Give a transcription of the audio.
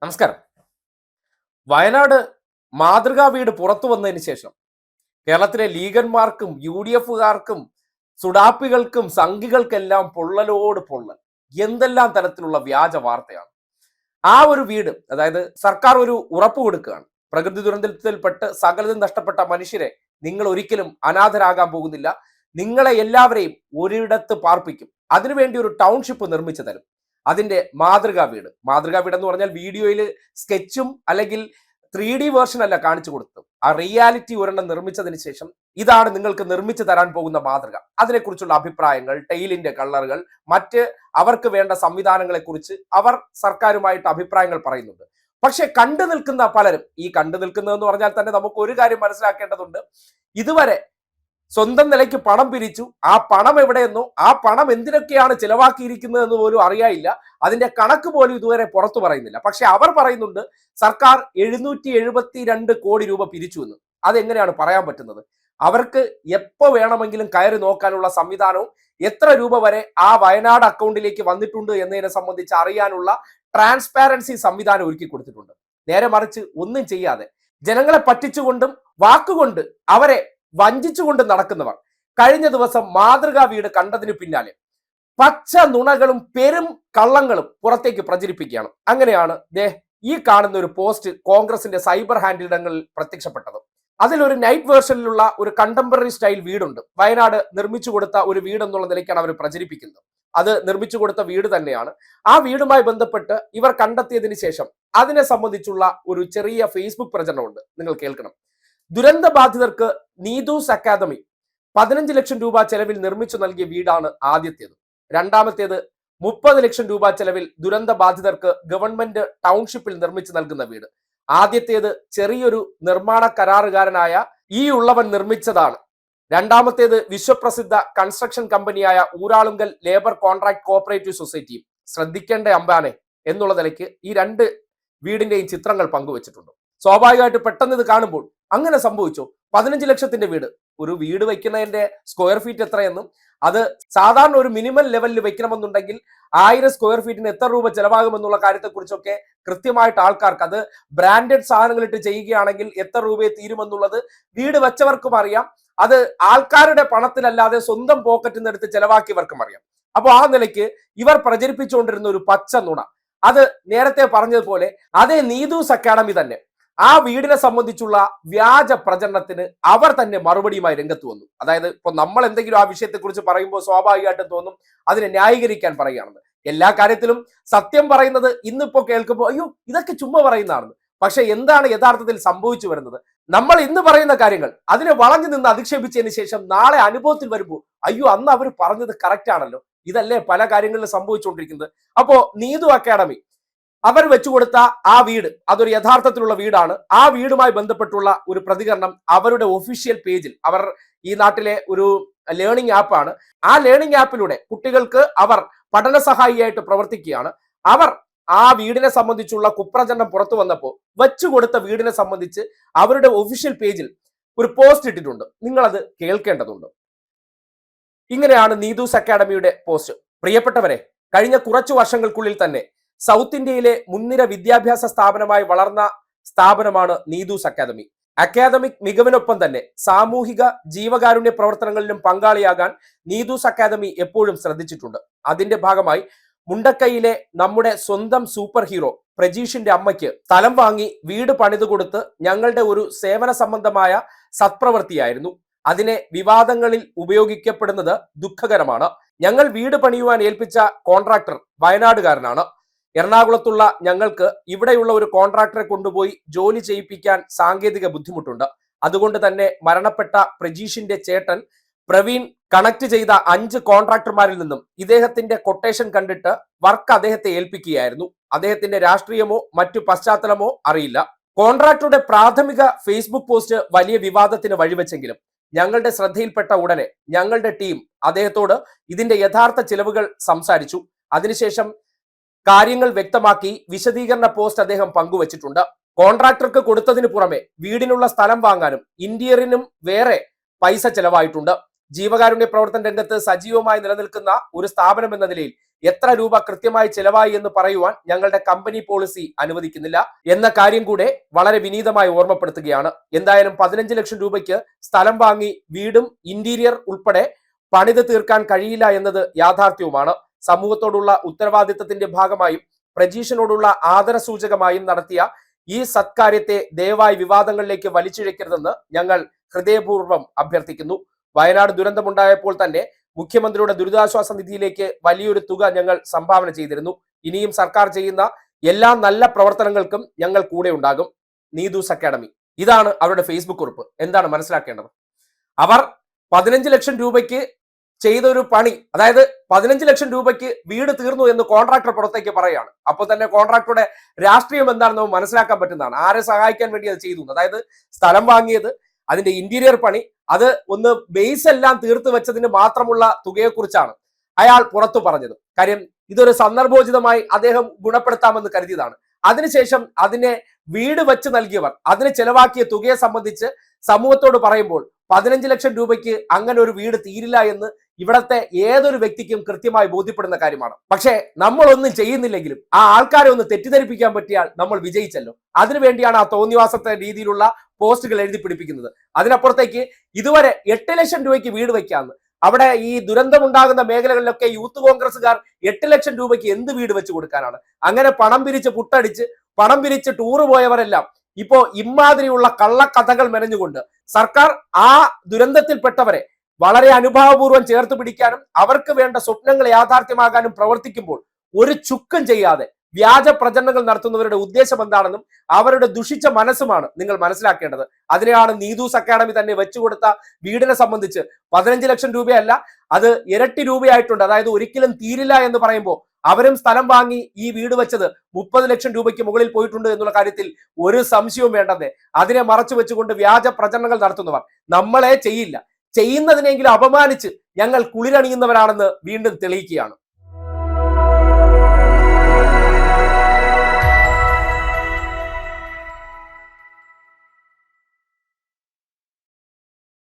നമസ്കാരം. വയനാട് മാതൃകാ വീട് പുറത്തു വന്നതിന് ശേഷം കേരളത്തിലെ ലീഗന്മാർക്കും UDFകാർക്കും സുഡാപ്പികൾക്കും സംഘികൾക്കെല്ലാം പൊള്ളലോട് പൊള്ളൽ. എന്തെല്ലാം തരത്തിലുള്ള വ്യാജ വാർത്തയാണ്. ആ ഒരു വീട്, അതായത് സർക്കാർ ഒരു ഉറപ്പ് കൊടുക്കുകയാണ്, പ്രകൃതി ദുരന്തത്തിൽപ്പെട്ട് സകലതും നഷ്ടപ്പെട്ട മനുഷ്യരെ നിങ്ങൾ ഒരിക്കലും അനാഥരാകാൻ പോകുന്നില്ല, നിങ്ങളെ എല്ലാവരെയും ഒരിടത്ത് പാർപ്പിക്കും, അതിനുവേണ്ടി ഒരു ടൗൺഷിപ്പ് നിർമ്മിച്ചു തരും. അതിന്റെ മാതൃകാ വീട് എന്ന് പറഞ്ഞാൽ വീഡിയോയിൽ സ്കെച്ചും അല്ലെങ്കിൽ 3D വേർഷൻ അല്ല കാണിച്ചു കൊടുത്തത്, ആ റിയാലിറ്റി ഒരെണ്ണം നിർമ്മിച്ചതിന് ശേഷം ഇതാണ് നിങ്ങൾക്ക് നിർമ്മിച്ചു തരാൻ പോകുന്ന മാതൃക. അതിനെക്കുറിച്ചുള്ള അഭിപ്രായങ്ങൾ, ടെയിലിന്റെ കളറുകൾ, മറ്റ് അവർക്ക് വേണ്ട സംവിധാനങ്ങളെ കുറിച്ച് അവർ സർക്കാരുമായിട്ട് അഭിപ്രായങ്ങൾ പറയുന്നുണ്ട്. പക്ഷെ കണ്ടു നിൽക്കുന്ന പലരും, ഈ കണ്ടു നിൽക്കുന്നതെന്ന് പറഞ്ഞാൽ തന്നെ നമുക്ക് ഒരു കാര്യം മനസ്സിലാക്കേണ്ടതുണ്ട്, ഇതുവരെ സ്വന്തം നിലയ്ക്ക് പണം പിരിച്ചു, ആ പണം എവിടെയെന്നോ ആ പണം എന്തിനൊക്കെയാണ് ചിലവാക്കിയിരിക്കുന്നത് എന്ന് പോലും അറിയായില്ല, അതിന്റെ കണക്ക് പോലും ഇതുവരെ പുറത്തു പറയുന്നില്ല. പക്ഷെ അവർ പറയുന്നുണ്ട് സർക്കാർ 772 കോടി രൂപ പിരിച്ചു എന്ന്. അതെങ്ങനെയാണ് പറയാൻ പറ്റുന്നത്? അവർക്ക് എപ്പോ വേണമെങ്കിലും കയറി നോക്കാനുള്ള സംവിധാനവും എത്ര രൂപ വരെ ആ വയനാട് അക്കൗണ്ടിലേക്ക് വന്നിട്ടുണ്ട് എന്നതിനെ സംബന്ധിച്ച് അറിയാനുള്ള ട്രാൻസ്പാരൻസി സംവിധാനം ഒരുക്കി കൊടുത്തിട്ടുണ്ട്. നേരെ മറിച്ച് ഒന്നും ചെയ്യാതെ ജനങ്ങളെ പറ്റിച്ചുകൊണ്ടും വാക്കുകൊണ്ട് അവരെ വഞ്ചിച്ചുകൊണ്ട് നടക്കുന്നവർ കഴിഞ്ഞ ദിവസം മാതൃകാ വീട് കണ്ടതിന് പിന്നാലെ പച്ച നുണകളും പെരും കള്ളങ്ങളും പുറത്തേക്ക് പ്രചരിപ്പിക്കുകയാണ്. അങ്ങനെയാണ് ഈ കാണുന്ന ഒരു പോസ്റ്റ് കോൺഗ്രസിന്റെ സൈബർ ഹാൻഡിലിടങ്ങളിൽ പ്രത്യക്ഷപ്പെട്ടത്. അതിലൊരു നൈറ്റ് വേർഷനിലുള്ള ഒരു കണ്ടംപററി സ്റ്റൈൽ വീടുണ്ട്. വയനാട് നിർമ്മിച്ചു കൊടുത്ത ഒരു വീട് എന്നുള്ള നിലയ്ക്കാണ് അവർ പ്രചരിപ്പിക്കുന്നത്. അത് നിർമ്മിച്ചു കൊടുത്ത വീട് തന്നെയാണ്. ആ വീടുമായി ബന്ധപ്പെട്ട് ഇവർ കണ്ടെത്തിയതിന് ശേഷം അതിനെ സംബന്ധിച്ചുള്ള ഒരു ചെറിയ ഫേസ്ബുക്ക് പ്രചരണമുണ്ട്, നിങ്ങൾ കേൾക്കണം. ദുരന്ത ബാധിതർക്ക് നീതൂസ് അക്കാദമി 15 ലക്ഷം രൂപ ചെലവിൽ നിർമ്മിച്ചു നൽകിയ വീടാണ് ആദ്യത്തേത്. രണ്ടാമത്തേത് 30 ലക്ഷം രൂപ ചെലവിൽ ദുരന്ത ബാധിതർക്ക് ഗവൺമെന്റ് ടൗൺഷിപ്പിൽ നിർമ്മിച്ചു നൽകുന്ന വീട്. ആദ്യത്തേത് ചെറിയൊരു നിർമ്മാണ കരാറുകാരനായ ഉള്ളവൻ നിർമ്മിച്ചതാണ്. രണ്ടാമത്തേത് വിശ്വപ്രസിദ്ധ കൺസ്ട്രക്ഷൻ കമ്പനിയായ ഊരാളുങ്കൽ ലേബർ കോൺട്രാക്ട് കോഓപ്പറേറ്റീവ് സൊസൈറ്റിയും. ശ്രദ്ധിക്കേണ്ട അമ്പാനെ എന്നുള്ള നിലയ്ക്ക് ഈ രണ്ട് വീടിന്റെയും ചിത്രങ്ങൾ പങ്കുവച്ചിട്ടുണ്ട്. സ്വാഭാവികമായിട്ട് പെട്ടെന്ന് ഇത് കാണുമ്പോൾ അങ്ങനെ സംഭവിച്ചോ? 15 ലക്ഷത്തിന്റെ വീട്, ഒരു വീട് വയ്ക്കുന്നതിന്റെ സ്ക്വയർ ഫീറ്റ് എത്രയെന്നും അത് സാധാരണ ഒരു മിനിമം ലെവലിൽ വെക്കണമെന്നുണ്ടെങ്കിൽ 1000 സ്ക്വയർ ഫീറ്റിന് എത്ര രൂപ ചെലവാകുമെന്നുള്ള കാര്യത്തെക്കുറിച്ചൊക്കെ കൃത്യമായിട്ട് ആൾക്കാർക്ക്, അത് ബ്രാൻഡഡ് സാധനങ്ങളിട്ട് ചെയ്യുകയാണെങ്കിൽ എത്ര രൂപയെ തീരുമെന്നുള്ളത് വീട് വെച്ചവർക്കും അറിയാം, അത് ആൾക്കാരുടെ പണത്തിലല്ലാതെ സ്വന്തം പോക്കറ്റിൽ നിന്ന് എടുത്ത് ചെലവാക്കിയവർക്കും അറിയാം. അപ്പോൾ ആ നിലയ്ക്ക് ഇവർ പ്രചരിപ്പിച്ചുകൊണ്ടിരുന്ന ഒരു പച്ച നുണ, അത് നേരത്തെ പറഞ്ഞതുപോലെ അതേ നീതൂസ് അക്കാഡമി തന്നെ ആ വീടിനെ സംബന്ധിച്ചുള്ള വ്യാജ പ്രചരണത്തിന് അവർ തന്നെ മറുപടിയുമായി രംഗത്ത് വന്നു. അതായത് ഇപ്പൊ നമ്മൾ എന്തെങ്കിലും ആ വിഷയത്തെക്കുറിച്ച് പറയുമ്പോൾ സ്വാഭാവികമായിട്ടും തോന്നും അതിനെ ന്യായീകരിക്കാൻ പറയുകയാണെന്ന്. എല്ലാ കാര്യത്തിലും സത്യം പറയുന്നത് ഇന്നിപ്പോ കേൾക്കുമ്പോൾ അയ്യോ ഇതൊക്കെ ചുമ്മാ പറയുന്നതാണെന്ന്. പക്ഷെ എന്താണ് യഥാർത്ഥത്തിൽ സംഭവിച്ചു വരുന്നത്? നമ്മൾ ഇന്ന് പറയുന്ന കാര്യങ്ങൾ അതിനെ വളഞ്ഞു നിന്ന് അധിക്ഷേപിച്ചതിന് ശേഷം നാളെ അനുഭവത്തിൽ വരുമ്പോൾ അയ്യോ അന്ന് അവർ പറഞ്ഞത് കറക്റ്റ് ആണല്ലോ, ഇതല്ലേ പല കാര്യങ്ങളിലും സംഭവിച്ചുകൊണ്ടിരിക്കുന്നത്. അപ്പോ നീതു അക്കാഡമി അവർ വെച്ചുകൊടുത്ത ആ വീട് അതൊരു യഥാർത്ഥത്തിലുള്ള വീടാണ്. ആ വീടുമായി ബന്ധപ്പെട്ടുള്ള ഒരു പ്രതികരണം അവരുടെ ഒഫീഷ്യൽ പേജിൽ, അവർ ഈ നാട്ടിലെ ഒരു ലേണിംഗ് ആപ്പാണ്, ആ ലേണിംഗ് ആപ്പിലൂടെ കുട്ടികൾക്ക് അവർ പഠന സഹായിയായിട്ട് പ്രവർത്തിക്കുകയാണ്. അവർ ആ വീടിനെ സംബന്ധിച്ചുള്ള കുപ്രചരണം പുറത്തു വന്നപ്പോൾ വെച്ചുകൊടുത്ത വീടിനെ സംബന്ധിച്ച് അവരുടെ ഒഫീഷ്യൽ പേജിൽ ഒരു പോസ്റ്റ് ഇട്ടിട്ടുണ്ട്. നിങ്ങളത് കേൾക്കേണ്ടതുണ്ട്. ഇങ്ങനെയാണ് നീതൂസ് അക്കാഡമിയുടെ പോസ്റ്റ്. പ്രിയപ്പെട്ടവരെ, കഴിഞ്ഞ കുറച്ചു വർഷങ്ങൾക്കുള്ളിൽ തന്നെ സൗത്ത് ഇന്ത്യയിലെ മുൻനിര വിദ്യാഭ്യാസ സ്ഥാപനമായി വളർന്ന സ്ഥാപനമാണ് നീതൂസ് അക്കാദമി. അക്കാദമിക് മികവിനൊപ്പം തന്നെ സാമൂഹിക ജീവകാരുണ്യ പ്രവർത്തനങ്ങളിലും പങ്കാളിയാകാൻ നീതൂസ് അക്കാദമി എപ്പോഴും ശ്രദ്ധിച്ചിട്ടുണ്ട്. അതിന്റെ ഭാഗമായി മുണ്ടക്കൈയിലെ നമ്മുടെ സ്വന്തം സൂപ്പർ ഹീറോ പ്രജീഷിന്റെ അമ്മയ്ക്ക് സ്ഥലം വാങ്ങി വീട് പണിതു കൊടുത്ത് ഞങ്ങളുടെ ഒരു സേവന സംബന്ധമായ സത്പ്രവൃത്തിയായിരുന്നു. അതിനെ വിവാദങ്ങളിൽ ഉപയോഗിക്കപ്പെടുന്നത് ദുഃഖകരമാണ്. ഞങ്ങൾ വീട് പണിയുവാൻ ഏൽപ്പിച്ച കോൺട്രാക്ടർ വയനാടുകാരനാണ്. എറണാകുളത്തുള്ള ഞങ്ങൾക്ക് ഇവിടെയുള്ള ഒരു കോൺട്രാക്ടറെ കൊണ്ടുപോയി ജോലി ചെയ്യിപ്പിക്കാൻ സാങ്കേതിക ബുദ്ധിമുട്ടുണ്ട്. അതുകൊണ്ട് തന്നെ മരണപ്പെട്ട പ്രജീഷിന്റെ ചേട്ടൻ പ്രവീൺ കണക്ട് ചെയ്ത 5 കോൺട്രാക്ടർമാരിൽ നിന്നും ഇദ്ദേഹത്തിന്റെ കൊട്ടേഷൻ കണ്ടിട്ട് വർക്ക് അദ്ദേഹത്തെ ഏൽപ്പിക്കുകയായിരുന്നു. അദ്ദേഹത്തിന്റെ രാഷ്ട്രീയമോ മറ്റു പശ്ചാത്തലമോ അറിയില്ല. കോൺട്രാക്ടറുടെ പ്രാഥമിക ഫേസ്ബുക്ക് പോസ്റ്റ് വലിയ വിവാദത്തിന് വഴിവെച്ചെങ്കിലും ഞങ്ങളുടെ ശ്രദ്ധയിൽപ്പെട്ട ഉടനെ ഞങ്ങളുടെ ടീം അദ്ദേഹത്തോട് ഇതിന്റെ യഥാർത്ഥ ചിലവുകൾ സംസാരിച്ചു. അതിനുശേഷം കാര്യങ്ങൾ വ്യക്തമാക്കി വിശദീകരണ പോസ്റ്റ് അദ്ദേഹം പങ്കുവച്ചിട്ടുണ്ട്. കോൺട്രാക്ടർക്ക് കൊടുത്തതിന് പുറമെ വീടിനുള്ള സ്ഥലം വാങ്ങാനും ഇന്റീരിയറിനും വേറെ പൈസ ചെലവായിട്ടുണ്ട്. ജീവകാരുണ്യ പ്രവർത്തന രംഗത്ത് സജീവമായി നിലനിൽക്കുന്ന ഒരു സ്ഥാപനം എന്ന നിലയിൽ എത്ര രൂപ കൃത്യമായി ചെലവായി എന്ന് പറയുവാൻ ഞങ്ങളുടെ കമ്പനി പോളിസി അനുവദിക്കുന്നില്ല എന്ന കാര്യം കൂടെ വളരെ വിനീതമായി ഓർമ്മപ്പെടുത്തുകയാണ്. എന്തായാലും 15 ലക്ഷം രൂപയ്ക്ക് സ്ഥലം വാങ്ങി വീടും ഇന്റീരിയർ ഉൾപ്പെടെ പണിത് തീർക്കാൻ കഴിയില്ല എന്നത് യാഥാർത്ഥ്യവുമാണ്. സമൂഹത്തോടുള്ള ഉത്തരവാദിത്തത്തിന്റെ ഭാഗമായും പ്രജീഷിനോടുള്ള ആദരസൂചകമായും നടത്തിയ ഈ സത്കാര്യത്തെ ദയവായി വിവാദങ്ങളിലേക്ക് വലിച്ചിഴക്കരുതെന്ന് ഞങ്ങൾ ഹൃദയപൂർവ്വം അഭ്യർത്ഥിക്കുന്നു. വയനാട് ദുരന്തമുണ്ടായപ്പോൾ തന്നെ മുഖ്യമന്ത്രിയുടെ ദുരിതാശ്വാസ നിധിയിലേക്ക് വലിയൊരു തുക ഞങ്ങൾ സംഭാവന ചെയ്തിരുന്നു. ഇനിയും സർക്കാർ ചെയ്യുന്ന എല്ലാ നല്ല പ്രവർത്തനങ്ങൾക്കും ഞങ്ങൾ കൂടെ ഉണ്ടാകും. നീതൂസ് അക്കാഡമി. ഇതാണ് അവരുടെ ഫേസ്ബുക്ക് കുറിപ്പ്. എന്താണ് മനസ്സിലാക്കേണ്ടത്? അവർ 15 ലക്ഷം രൂപയ്ക്ക് ചെയ്ത ഒരു പണി, അതായത് 15 ലക്ഷം രൂപയ്ക്ക് വീട് തീർന്നു എന്ന് കോൺട്രാക്ടർ പുറത്തേക്ക് പറയുകയാണ്. അപ്പോൾ തന്നെ കോൺട്രാക്ടറുടെ രാഷ്ട്രീയം എന്താണെന്ന് നമുക്ക് മനസ്സിലാക്കാൻ പറ്റുന്നതാണ്. ആരെ സഹായിക്കാൻ വേണ്ടി അത് ചെയ്തു? അതായത് സ്ഥലം വാങ്ങിയത്, അതിന്റെ ഇന്റീരിയർ പണി, അത് ഒന്ന് ബേസ് എല്ലാം തീർത്തു വെച്ചതിന് മാത്രമുള്ള തുകയെക്കുറിച്ചാണ് അയാൾ പുറത്തു പറഞ്ഞത്. കാര്യം ഇതൊരു സന്ദർഭോചിതമായി അദ്ദേഹം ഗുണപ്പെടുത്താമെന്ന് കരുതിയതാണ്. അതിനുശേഷം അതിനെ വീട് വെച്ച് നൽകിയവർ അതിന് ചെലവാക്കിയ തുകയെ സംബന്ധിച്ച് സമൂഹത്തോട് പറയുമ്പോൾ 15 ലക്ഷം രൂപയ്ക്ക് അങ്ങനെ ഒരു വീട് തീരില്ല എന്ന് ഇവിടത്തെ ഏതൊരു വ്യക്തിക്കും കൃത്യമായി ബോധ്യപ്പെടുന്ന കാര്യമാണ്. പക്ഷേ നമ്മളൊന്നും ചെയ്യുന്നില്ലെങ്കിലും ആ ആൾക്കാരെ ഒന്ന് തെറ്റിദ്ധരിപ്പിക്കാൻ പറ്റിയാൽ നമ്മൾ വിജയിച്ചല്ലോ. അതിനുവേണ്ടിയാണ് ആ തോന്നിവാസത്തെ രീതിയിലുള്ള പോസ്റ്റുകൾ എഴുതി പിടിപ്പിക്കുന്നത്. അതിനപ്പുറത്തേക്ക് ഇതുവരെ 8 ലക്ഷം രൂപയ്ക്ക് വീട് വയ്ക്കാമെന്ന്, അവിടെ ഈ ദുരന്തമുണ്ടാകുന്ന മേഖലകളിലൊക്കെ യൂത്ത് കോൺഗ്രസ്സുകാർ 8 ലക്ഷം രൂപയ്ക്ക് എന്ത് വീട് വെച്ച് കൊടുക്കാനാണ്? അങ്ങനെ പണം പിരിച്ച് പുട്ടടിച്ച് പണം പിരിച്ച് ടൂറ് പോയവരെല്ലാം ഇപ്പോ ഇമാതിരിയുള്ള കള്ളക്കഥകൾ മെനഞ്ഞുകൊണ്ട് സർക്കാർ ആ ദുരന്തത്തിൽപ്പെട്ടവരെ വളരെ അനുഭാവപൂർവ്വം ചേർത്ത് പിടിക്കാനും അവർക്ക് വേണ്ട സ്വപ്നങ്ങൾ യാഥാർത്ഥ്യമാകാനും പ്രവർത്തിക്കുമ്പോൾ ഒരു ചുക്കും ചെയ്യാതെ വ്യാജ പ്രചരണങ്ങൾ നടത്തുന്നവരുടെ ഉദ്ദേശം എന്താണെന്നും അവരുടെ ദുഷിച്ച മനസ്സുമാണ് നിങ്ങൾ മനസ്സിലാക്കേണ്ടത്. അതിനെയാണ് നീതൂസ് അക്കാഡമി തന്നെ വെച്ചുകൊടുത്ത വീടിനെ സംബന്ധിച്ച് 15 ലക്ഷം രൂപയല്ല, അത് ഇരട്ടി രൂപയായിട്ടുണ്ട്. അതായത് ഒരിക്കലും തീരില്ല എന്ന് പറയുമ്പോൾ അവരും സ്ഥലം വാങ്ങി ഈ വീട് വെച്ചത് 30 ലക്ഷം രൂപയ്ക്ക് മുകളിൽ പോയിട്ടുണ്ട് എന്നുള്ള കാര്യത്തിൽ ഒരു സംശയവും വേണ്ടതേ. അതിനെ മറച്ചു വെച്ചുകൊണ്ട് വ്യാജ പ്രചരണങ്ങൾ നടത്തുന്നവർ നമ്മളെ ചെയ്യില്ല, ചെയ്യുന്നതിനെങ്കിലും അപമാനിച്ച് ഞങ്ങൾ കുളിരണിയുന്നവരാണെന്ന് വീണ്ടും തെളിയിക്കുകയാണ്.